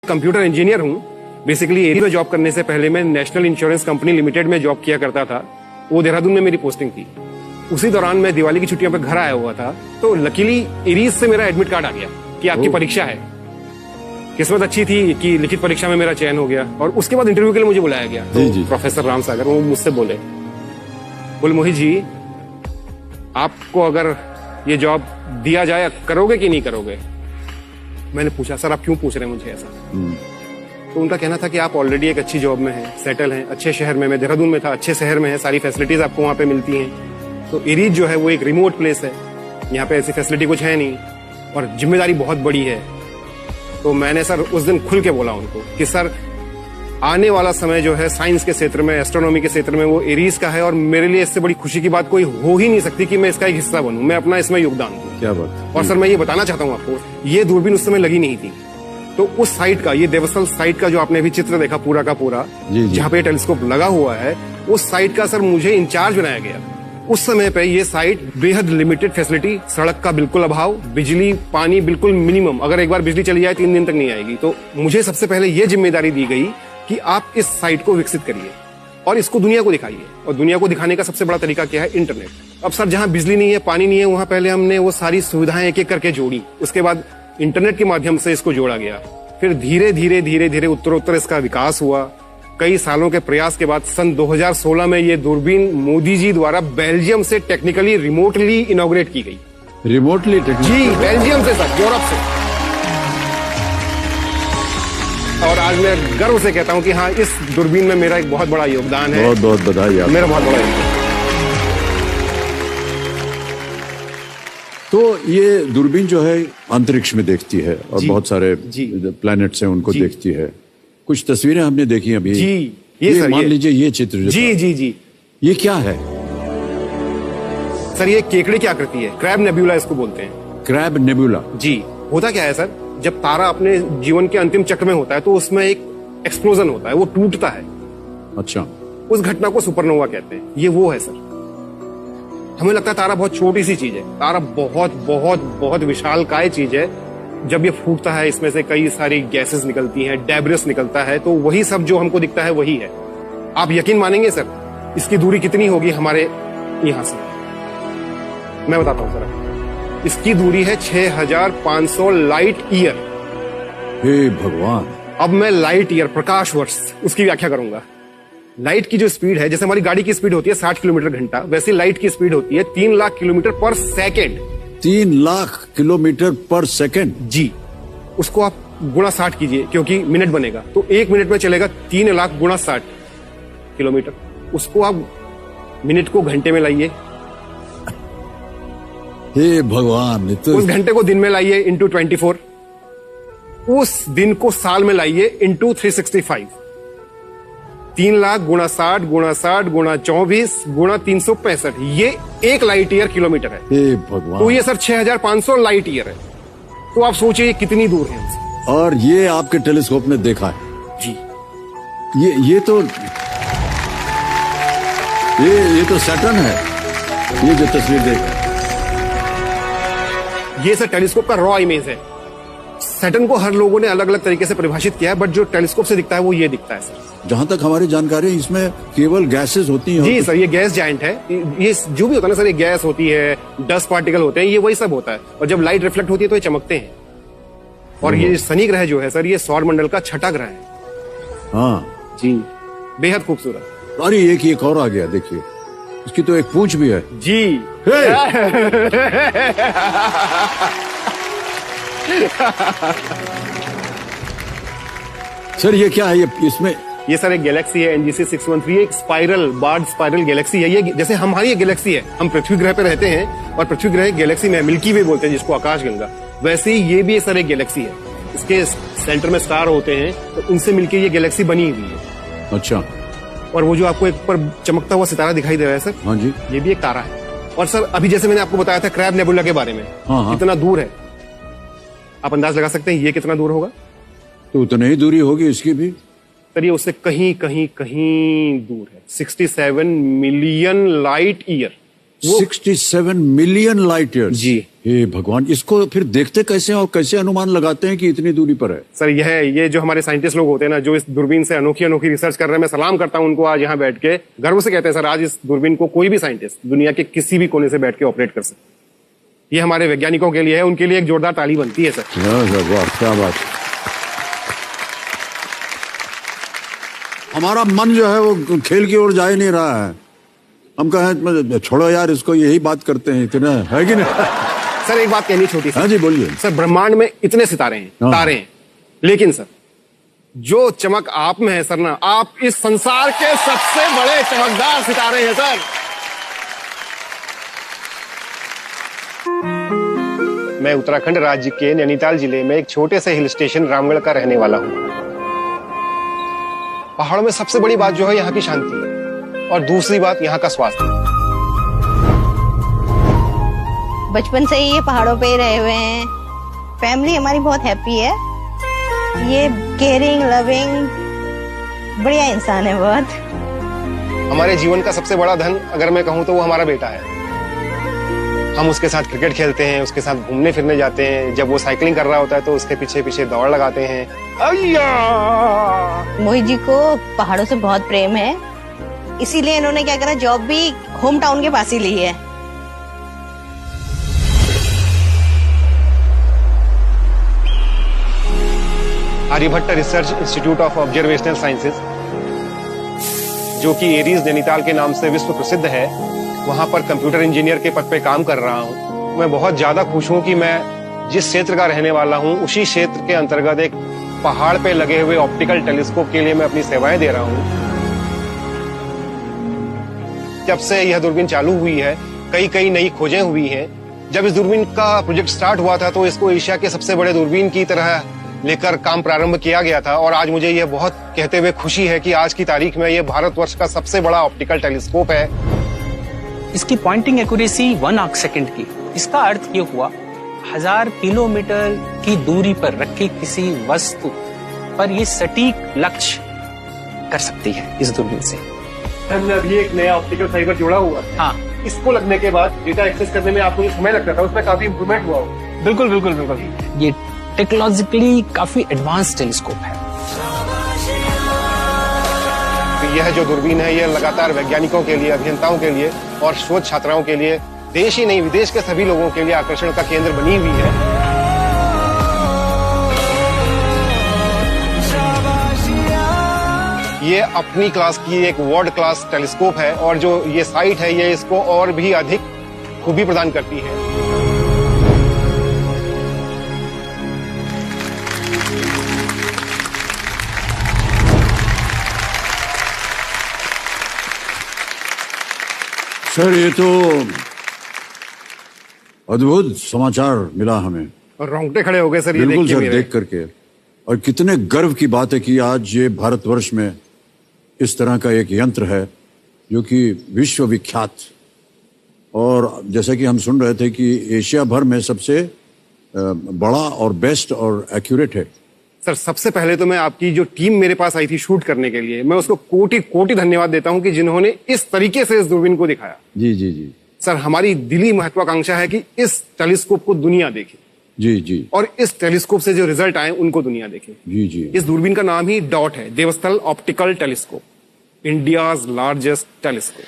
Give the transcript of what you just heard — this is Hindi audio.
कंप्यूटर इंजीनियर हूँ। बेसिकली एरिया में जॉब करने से पहले मैं नेशनल इंश्योरेंस कंपनी लिमिटेड में जॉब किया करता था। वो देहरादून में मेरी पोस्टिंग थी। उसी दौरान मैं दिवाली की छुट्टियों पर घर आया हुआ था, तो लकीली एरीज से मेरा एडमिट कार्ड आ गया कि आपकी परीक्षा है। किस्मत अच्छी थी कि लिखित परीक्षा में मेरा चयन हो गया और उसके बाद इंटरव्यू के लिए मुझे बुलाया गया। तो प्रोफेसर राम सागर वो मुझसे बोले मोहित जी, आपको अगर ये जॉब दिया जाए करोगे कि नहीं करोगे? मैंने पूछा सर आप क्यों पूछ रहे हैं मुझे ऐसा? तो उनका कहना था कि आप ऑलरेडी एक अच्छी जॉब में हैं, सेटल हैं, अच्छे शहर में, मैं देहरादून में था, अच्छे शहर में है, सारी फैसिलिटीज आपको वहां पे मिलती हैं। तो एरीज जो है वो एक रिमोट प्लेस है, यहाँ पे ऐसी फैसिलिटी कुछ है नहीं और जिम्मेदारी बहुत बड़ी है। तो मैंने सर उस दिन खुल के बोला उनको कि सर आने वाला समय जो है साइंस के क्षेत्र में, एस्ट्रोनॉमी के क्षेत्र में वो एरीज का है और मेरे लिए इससे बड़ी खुशी की बात कोई हो ही नहीं सकती कि मैं इसका एक हिस्सा बनूं, मैं अपना इसमें योगदान दूं। क्या बात। और सर मैं ये बताना चाहता हूँ आपको, ये दूरबीन उस समय लगी नहीं थी। तो उस साइट का, ये देवस्थल साइट का जो आपने अभी चित्र देखा पूरा का पूरा, जहाँ पे टेलीस्कोप लगा हुआ है, उस साइट का सर मुझे इंचार्ज बनाया गया। उस समय पे ये साइट बेहद लिमिटेड फैसिलिटी, सड़क का बिल्कुल अभाव, बिजली पानी बिल्कुल मिनिमम, अगर एक बार बिजली चली जाए 3 दिन तक नहीं आएगी। तो मुझे सबसे पहले ये जिम्मेदारी दी गई कि आप इस साइट को विकसित करिए और इसको दुनिया को दिखाइए। और दुनिया को दिखाने का सबसे बड़ा तरीका क्या है? इंटरनेट। अब सर जहां बिजली नहीं है, पानी नहीं है, वहां पहले हमने वो सारी सुविधाएं एक एक करके जोड़ी, उसके बाद इंटरनेट के माध्यम से इसको जोड़ा गया। फिर धीरे धीरे धीरे धीरे उत्तरोत्तर इसका विकास हुआ। कई सालों के प्रयास के बाद सन 2016 में ये दूरबीन मोदी जी द्वारा बेल्जियम से टेक्निकली रिमोटली इनॉग्रेट की गई। रिमोटली? जी, बेल्जियम से सर, यूरोप से। और आज मैं गर्व से कहता हूं कि हाँ, इस दूरबीन में मेरा एक बहुत बड़ा योगदान है। बहुत बहुत बधाई आपको। मेरा बहुत बड़ा योगदान। तो ये दूरबीन जो है अंतरिक्ष में देखती है और बहुत सारे प्लैनेट्स हैं उनको देखती है। कुछ तस्वीरें हमने देखी अभी। जी, ये मान लीजिए ये चित्र जो जी जी जी, ये क्या है सर? ये केकड़े की आकृति है, क्रैब नेबुला इसको बोलते हैं। Crab nebula? जी। होता क्या है सर, जब तारा अपने जीवन के अंतिम चक्र में होता है तो उसमें एक एक्सप्लोजन होता है, वो टूटता है। अच्छा। उस घटना को सुपरनोवा कहते हैं। ये वो है सर। हमें लगता है तारा बहुत छोटी सी चीज है, तारा बहुत बहुत बहुत विशालकाय चीज है। जब ये फूटता है इसमें से कई सारी गैसेस निकलती हैं, डेब्रिस निकलता है, तो वही सब जो हमको दिखता है वही है। आप यकीन मानेंगे सर, इसकी दूरी कितनी होगी हमारे यहां से? मैं बताता हूं सर, इसकी दूरी है 6500 लाइट ईयर। हे भगवान। अब मैं लाइट ईयर, प्रकाश वर्ष, उसकी व्याख्या करूंगा। लाइट की जो स्पीड है, जैसे हमारी गाड़ी की स्पीड होती है 60 किलोमीटर घंटा, वैसे लाइट की स्पीड होती है 3 लाख किलोमीटर पर सेकेंड। 3 लाख किलोमीटर पर सेकेंड? जी। उसको आप गुणा 60 कीजिए, क्योंकि मिनट बनेगा, तो 1 मिनट में चलेगा 3 लाख गुणा 60 किलोमीटर। उसको आप मिनट को घंटे में लाइए। हे भगवान। उस घंटे को दिन में लाइए इंटू 24, उस दिन को साल में लाइए इंटू 365। 3 लाख गुणा 60 गुणा 60 गुणा 24 गुणा 365, ये 1 लाइट ईयर किलोमीटर है। हे भगवान। तो ये सर 6500 लाइट ईयर है। तो आप सोचिए कितनी दूर है हमसे। और ये आपके टेलीस्कोप में देखा है? जी। ये तो ये तो सैटर्न है, ये जो तस्वीर देख। ये सर टेलीस्कोप का रॉ इमेज है। सैटर्न को हर लोगों ने अलग अलग तरीके से परिभाषित किया है, बट जो टेलीस्कोप से दिखता है वो ये दिखता है सर। जहां तक हमारी जानकारी है इसमें केवल गैसेस होती हैं। जी सर, ये गैस जायंट है। ये जो भी होता है ना सर, ये गैस होती है, डस्ट पार्टिकल होते हैं, ये वही सब होता है। और जब लाइट रिफ्लेक्ट होती है तो ये चमकते हैं। और ये शनि ग्रह जो है सर, ये सौर मंडल का 6ठा ग्रह है। हाँ जी, बेहद खूबसूरत। अरे एक और आ गया, देखिए इसकी तो एक पूंछ भी है। जी। सर ये क्या है? इसमें ये सर एक गैलेक्सी है, NGC 613, एक स्पाइरल बार्ड स्पाइरल गैलेक्सी है। ये जैसे हमारी एक गैलेक्सी है, हम पृथ्वी ग्रह पे रहते हैं और पृथ्वी ग्रह गैलेक्सी में मिल्की वे बोलते हैं जिसको, आकाशगंगा। वैसे ही ये भी सर एक गैलेक्सी है। इसके सेंटर में स्टार होते हैं, तो उनसे मिलकर ये गैलेक्सी बनी हुई है। अच्छा। और वो जो आपको एक पर चमकता हुआ सितारा दिखाई दे रहा है सर, हाँ जी, ये भी एक तारा है। और सर अभी जैसे मैंने आपको बताया था क्रैब नेबुला के बारे में, कितना दूर है आप अंदाज लगा सकते हैं ये कितना दूर होगा? तो उतनी ही दूरी होगी इसकी भी सर। ये उससे कहीं कहीं कहीं दूर है, 67 million light year. 67 million light year. जी। हे भगवान, इसको फिर देखते कैसे हैं और कैसे अनुमान लगाते हैं कि इतनी दूरी पर है? सर ये जो हमारे साइंटिस्ट लोग होते हैं ना, जो इस दूरबीन से अनोखी अनोखी रिसर्च कर रहे हैं, मैं सलाम करता हूं उनको आज यहाँ बैठ के। गर्व से कहते हैं सर, आज इस दूरबीन को कोई भी साइंटिस्ट दुनिया के किसी भी कोने से बैठ के ऑपरेट कर सकते। ये हमारे वैज्ञानिकों के लिए है, उनके लिए एक जोरदार ताली बनती है सर। वाह, क्या बात। हमारा मन जो है वो खेल की ओर जा ही नहीं रहा है। हम कहें छोड़ो यार इसको, यही बात करते हैं, इतना है कि नहीं? सर एक बात कहनी छोटी सी। हाँ जी, बोलिए। सर ब्रह्मांड में इतने सितारे हैं, तारे हैं, लेकिन सर जो चमक आप में है सर ना, आप इस संसार के सबसे बड़े चमकदार सितारे हैं सर। मैं उत्तराखंड राज्य के नैनीताल जिले में एक छोटे से हिल स्टेशन रामगढ़ का रहने वाला हूं। पहाड़ों में सबसे बड़ी बात जो है यहाँ की शांति है, और दूसरी बात यहाँ का स्वास्थ्य। बचपन से ही ये पहाड़ों पे ही रहे हुए हैं। फैमिली हमारी बहुत हैप्पी है। ये केयरिंग, लविंग, बढ़िया इंसान है बहुत। हमारे जीवन का सबसे बड़ा धन अगर मैं कहूँ तो वो हमारा बेटा है। हम उसके साथ क्रिकेट खेलते हैं, उसके साथ घूमने फिरने जाते हैं। जब वो साइकिलिंग कर रहा होता है तो उसके पीछे पीछे दौड़ लगाते हैं। मोहित जी को पहाड़ों से बहुत प्रेम है, इसीलिए इन्होंने क्या करा, जॉब भी होम टाउन के पास ही ली है। Aryabhatta research institute of observational sciences, जो कि एरीज नैनीताल के नाम से विश्व प्रसिद्ध है, वहां पर कंप्यूटर इंजीनियर के पद पे काम कर रहा हूं। मैं बहुत ज्यादा खुश हूं कि मैं जिस क्षेत्र का रहने वाला हूं, उसी क्षेत्र के अंतर्गत एक पहाड़ पे लगे हुए ऑप्टिकल टेलीस्कोप के लिए मैं अपनी सेवाएं दे रहा हूं। जब से यह दूरबीन चालू हुई है, कई नई खोजें हुई हैं। जब इस दूरबीन का प्रोजेक्ट स्टार्ट हुआ था तो इसको एशिया के सबसे बड़े दूरबीन की तरह लेकर काम प्रारंभ किया गया था, और आज मुझे यह बहुत कहते हुए खुशी है कि आज की तारीख में यह भारतवर्ष का सबसे बड़ा ऑप्टिकल टेलीस्कोप है। इसकी पॉइंटिंग एक्यूरेसी 1 आर्क सेकंड की। इसका अर्थ ये हुआ 1000 किलोमीटर की दूरी पर रखी किसी वस्तु पर ये सटीक लक्ष्य कर सकती है इस दूरबीन से। हमने अभी एक नया ऑप्टिकल फाइबर जोड़ा हुआ है। हाँ, इसको लगने के बाद डेटा एक्सेस करने में आपको जो समय लगता था उसमें काफी इंप्रूवमेंट हुआ हो। बिल्कुल बिल्कुल बिल्कुल। ये टेक्नोलॉजिकली काफी एडवांस टेलीस्कोप है। यह जो दूरबीन है, यह लगातार वैज्ञानिकों के लिए, अभियंताओं के लिए और शोध छात्राओं के लिए, देश ही नहीं विदेश के सभी लोगों के लिए आकर्षण का केंद्र बनी हुई है। ये अपनी क्लास की एक वर्ल्ड क्लास टेलीस्कोप है, और जो ये साइट है ये इसको और भी अधिक खूबी प्रदान करती है। सर ये तो अद्भुत समाचार मिला हमें, और रोंगटे खड़े हो गए सर ये देख बिल्कुल के सर, मेरे। देख करके। और कितने गर्व की बात है कि आज ये भारतवर्ष में इस तरह का एक यंत्र है जो कि विश्व विख्यात, और जैसा कि हम सुन रहे थे कि एशिया भर में सबसे बड़ा और बेस्ट और एक्यूरेट है। सर सबसे पहले तो मैं आपकी जो टीम मेरे पास आई थी शूट करने के लिए, मैं उसको कोटि कोटि धन्यवाद देता हूं कि जिन्होंने इस तरीके से इस दूरबीन को दिखाया। जी जी जी। सर हमारी दिली महत्वाकांक्षा है कि इस टेलीस्कोप को दुनिया देखे, जी जी। और इस टेलीस्कोप से जो रिजल्ट आए उनको दुनिया देखे। जी जी। इस दूरबीन का नाम ही डॉट है, Devasthal optical telescope, India's largest telescope.